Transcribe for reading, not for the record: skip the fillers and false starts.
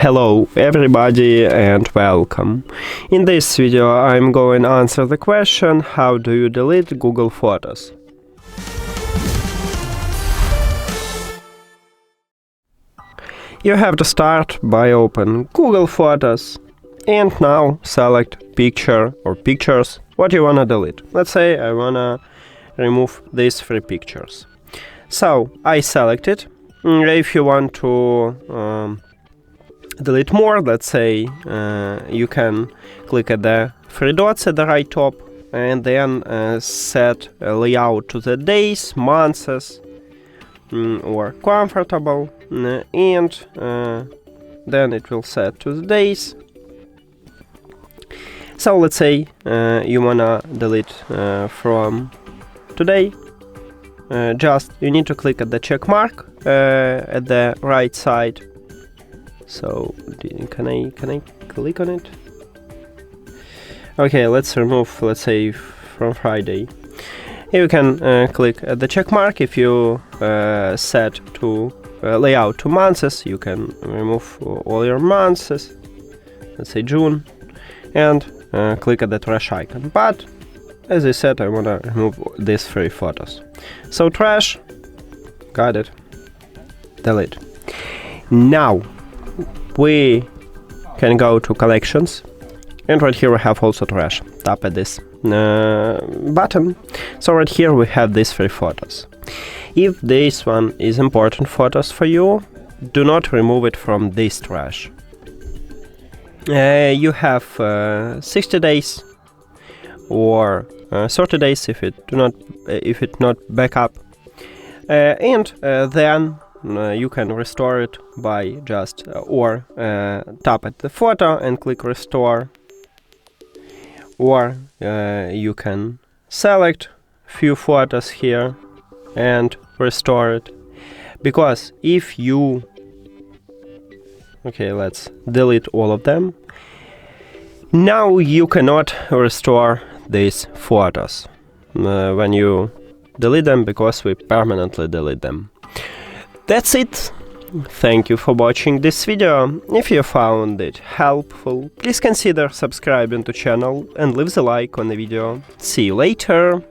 Hello everybody and welcome. In this video I'm going to answer the question, how do you delete Google Photos? You have to start by open Google Photos and now select picture or pictures what you want to delete. Let's say I want to remove these 3 pictures. So I select it. If you want to delete more, let's say you can click at the 3 dots at the right top and then set a layout to the days, months, or comfortable, and then it will set to the days. So let's say you wanna delete from today. Just you need to click at the check mark at the right side. So can I click on it? Okay, let's remove, let's say, from Friday. You can click at the check mark. If you set to layout to months, you can remove all your months. Let's say June, and click at the trash icon. But as I said, I want to remove these 3 photos. So trash, got it, delete. Now we can go to collections, and right here we have also trash. Tap at this button. So right here we have these 3 photos. If this one is important photos for you, do not remove it from this trash. You have 60 days or 30 days if it not back up, and then you can restore it by just or tap at the photo and click restore, or you can select few photos here and restore it. Because if you let's delete all of them. Now you cannot restore these photos when you delete them, because we permanently delete them. That's it. Thank you for watching this video. If you found it helpful, please consider subscribing to channel and leave the like on the video. See you later.